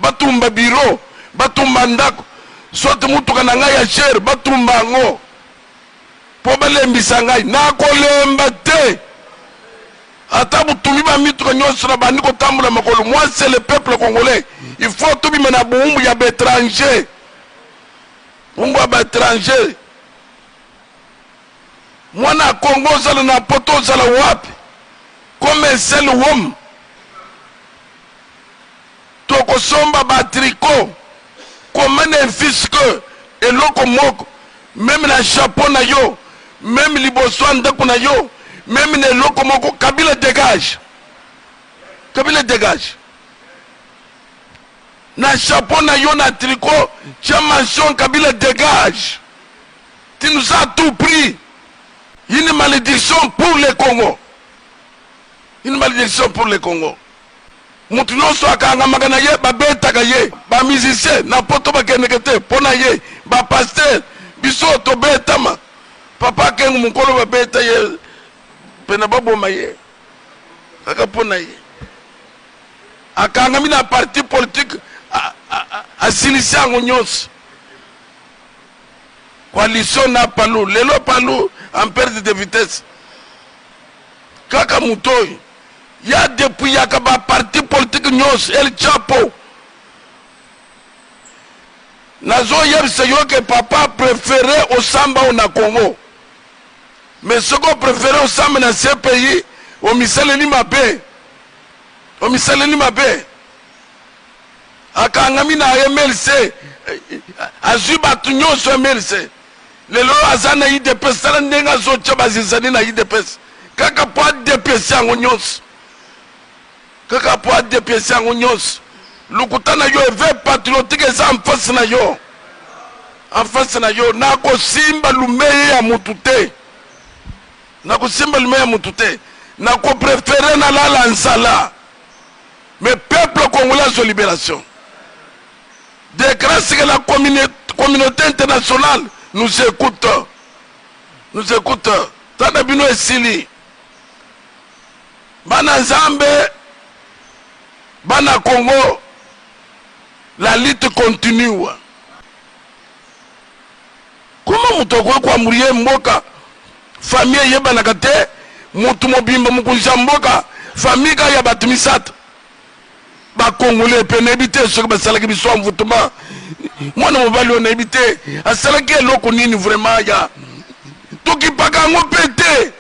batumba biro, batumba ndako, sote mutuka na ngai ya cher, batumba ngo. Po balembisa ngai, na kolemba te. Ata butumi ba mituka nyonso na bandi kotambula makolo. Moi c'est le peuple congolais. Il faut tout bimena buumbu ya étranger. Buumbu ya étranger. Mwana Congo zala na poto zala wapi. Comme un seul homme. Toko somba ba tricot. Comme un fisque. Et loko moko. Même na chapeau na yo. Même liboso ndako na yo. Même les locomoko, Kabila dégage. Kabila dégage. Na chapeau, na yo, na tricot, tu as mention Kabila dégage. Tu nous as tout pris. Une malédiction pour le Congo. Une malédiction pour le Congo. Moutunon soit kanga maganaye, ba betagaye, ba musicien, na poto ba kenekete, ponaye, ba pasteur, biso to betama. Papa kengu mukolo ba betaye. Pena babo maye kaka pona ye akangami na parti politique asilisi yango nyonso coalition na palu lelo palu en perte de vitesse kaka mutoyi ya depuis yaka ba parti politique nyonso El Chapo nazo yebisa yo ke papa préféré osamba na Congo. Mais ce qu'on préfère au sein de ces pays, au Misaleni Mabé, au Misaleni Mabé, à Kangamina MLC, à Zubatunyo sur MLC, les lois Azana IDPS, Salandenga Zochabazizani na IDPS, Kaka poa DPS en Onyos, Kaka poa DPS en Onyos, Lukutana yo est patriotique et en face na yo, en face na yo, Nako Simba Lumeye ya Mutute. Na kusimba lumeya mutute na ko préférer na la nsala mais peuple congolais de libération de grâce que la communauté internationale nous écoute tana bino esili bana Nzambe bana Congo la lutte continue. Comment mutoko kwa muriye mboka famille yeba nakate mutu mobimba mukunja mboka famille ka ya batumisata ba congolais pe nebite soki basalaki biso mvutuma mwana mobali on nebite asalaki eloko nini vraiment ya toki paka ngo pete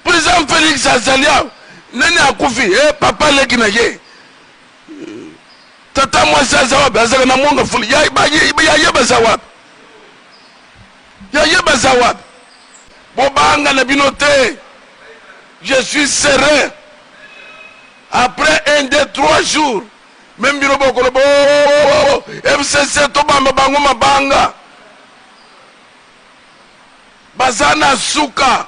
président Félix Azalia nani akufi papa leki na ye tata mwasi azawapi azaka na mwonga fuli ya yeba zawapi ya yeba zawapi bobanga na binote. Je suis serein après 1, 2, 3 jours même bino bokolo bo FCC to bamba bango mabanga bazana suka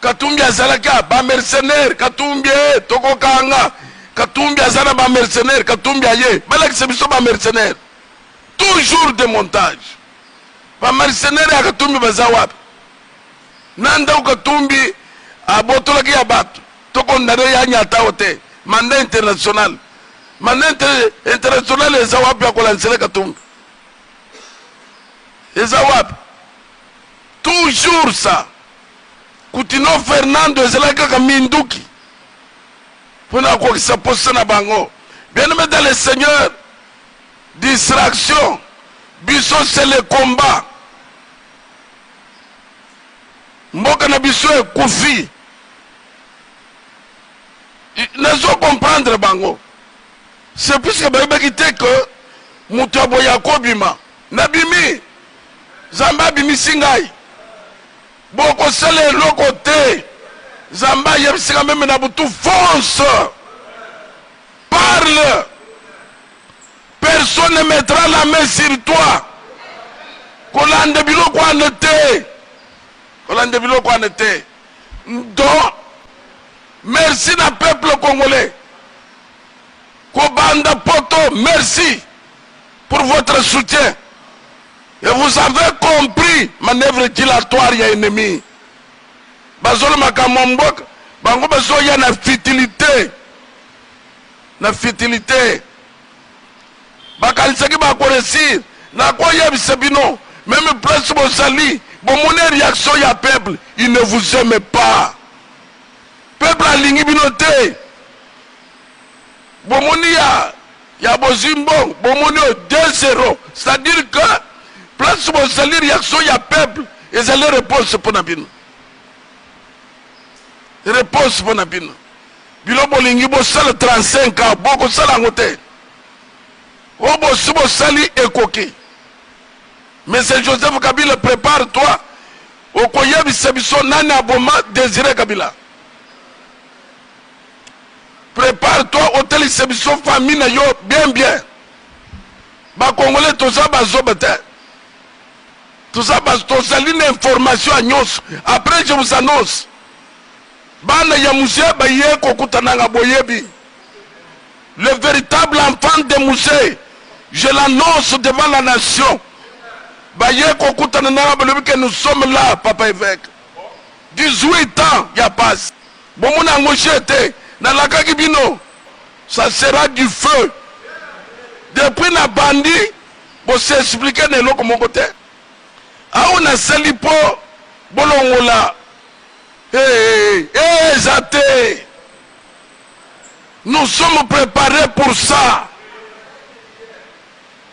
Katumbi azalaka ba mercenaire Katumbi toko kanga Katumbi azana ba mercenaire Katumbi aye balaki biso ba mercenaire toujours de montage ba mercenaire ya Katumbi bazawapi nanda Katumbi abotolaki ya bato toko ndare ya nyata ote mandat international ezawapi ya kolansele Katumbi ezawapi toujours ça Koutino Fernando ezalaki kaka minduki pona kokisa poste na bango. Bien-aimé dans le Seigneur, distraction biso c'est le combat mboka na biso ekufi nazo comprendre bango. C'est puisque bayebaki te que mutu aboya kobima nabimi Zamba bimisi ngai boko sele eloko te Zamba yebisika meme na butu fonce parle, personne ne mettra la main sur toi. Kolande biloko anete donc merci na peuple congolais Kobanda Poto, merci pour votre soutien. Et vous avez compris manœuvre dilatoire ya ennemi. Bazolo makamomboka bango bazoya na futilité, na futilité bakalisaki bakoresir na koyebisa bino même place bozali bomone réaction ya peuple, il ne vous aime pas. Peuple alingi bino te, bomoni ya bozimbo bomoni 2-0, c'est-à-dire que place bozali réaction ya peuple ezali réponse pona bino, réponse pona bino. Bilo bolingi bosala 35 ans bokosala yango te, o bosi bosali ekoki. Mais c'est Joseph Kabila, prépare-toi au koyebisa biso nani aboma Désiré Kabila. Prépare-toi au telisa biso famille na yo bien. Ba Congolais toza bazoba te. Tozali na information à nyonso. Après je vous annonce. Bana ya musée baye kokutana nga boyebi. Le véritable enfant de musée, je l'annonce devant la nation. Baye kokutana nga balobi que nous sommes là, papa évêque. 18 ans ya passe. Bon mon angochete na lakaki bino. Ça sera du feu. Depuis na bandi, bo s'expliquer ne loko mon côté. A on a sali po bolongola. Zate. Nous sommes préparés pour ça.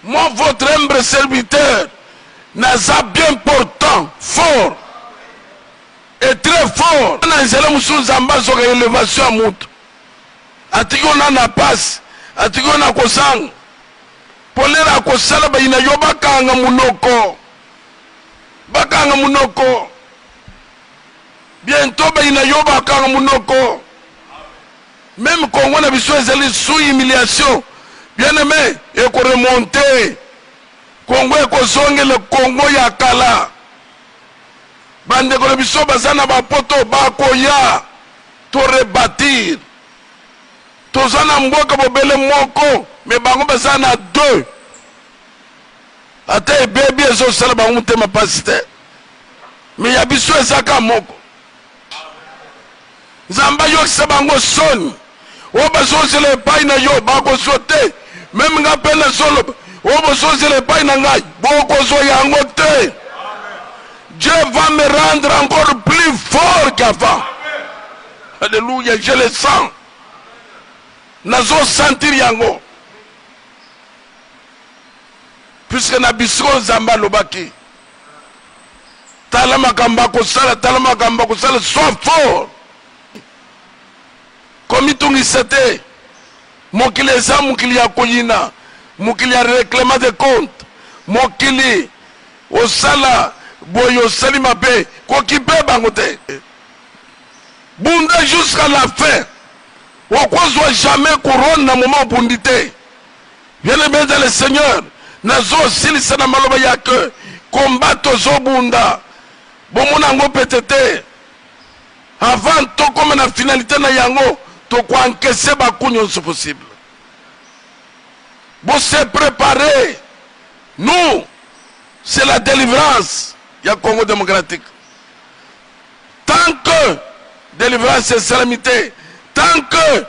Moi, votre humble serviteur, Naza bien portant, fort, et très fort. Nanzela musuzamba soka élévation à mutu. Atiko na passe, atiko na kosang. Polera kosala ba ina yo bakanga munoko. Bakanga munoko. Bientôt ba ina yo bakanga munoko. Même Congo na biso ezali sous humiliation. Bien aimé, et qu'on remonte. Congo et qu'on songe le Congo ya kala. Bande ko biso bazana ba poto ba koya to rebâtir. Tozana mboka bobele moko, mais bango bazana 2. Ate bébé ezo sala bango te ma pasite. Mais ya biso ezaka moko. Zamba yo sabango soni. Oba sozele pai na yo bako sote. Même nga pena solo. Oba sozele pai na ngai boko so yango te. Dieu va me rendre encore plus fort qu'avant. Alléluia, je le sens. Nazo sentir yango. Puisque na bisko zamba lobaki. Talama kamba kosala, sois fort. Comme il s'était, mokili eza mokili ya koyina, mokili ya réclament de compte, mokili osala boyo osali mabe kokipe bango te. Bunda jusqu'à la fin. Okozwa jamais couronne na moment bundi te. Bien-aimé dans le Seigneur, nazo silisa na maloba ya que combattre zo bunda. Bomona ngo petete. Avant to comme na finalité na yango. To quoi encaisser bakunyo c'est possible. Bon se préparer. Nous, c'est la délivrance. Il y a Congo démocratique. Tant que délivrance et salamité, tant que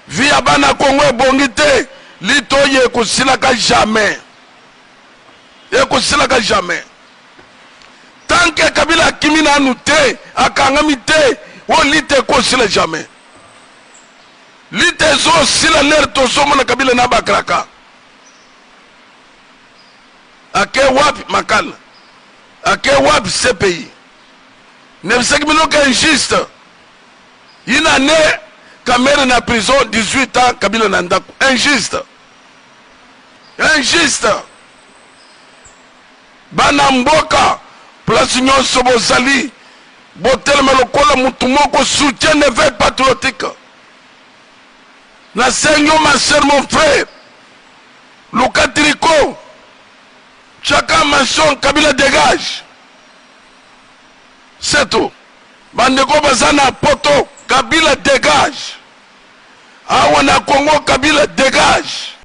via bana Congo est bonité, l'ito ye kusilaka jamais. Ye kusilaka jamais. Tant que Kabila kimina nute, akangamite, on lite kusila jamais. Litezo sila l'air tosomo na Kabila na bakraka. Ake wapi makala. Ake wapi ce pays. Nebisaki minoka injuste. Ina ne Kamere na prison 18 ans Kabila na ndako. Injuste. Injuste. Bana mboka place nyonso bozali botelema lokola mutu moko soutien ne veille patriotique. La Seigneur, ma soeur, mon frère, Luka Tricot, chacun mentionne Kabila dégage. C'est tout. Bandeko Bazana Poto, Kabila dégage. Awana Congo, Kabila dégage.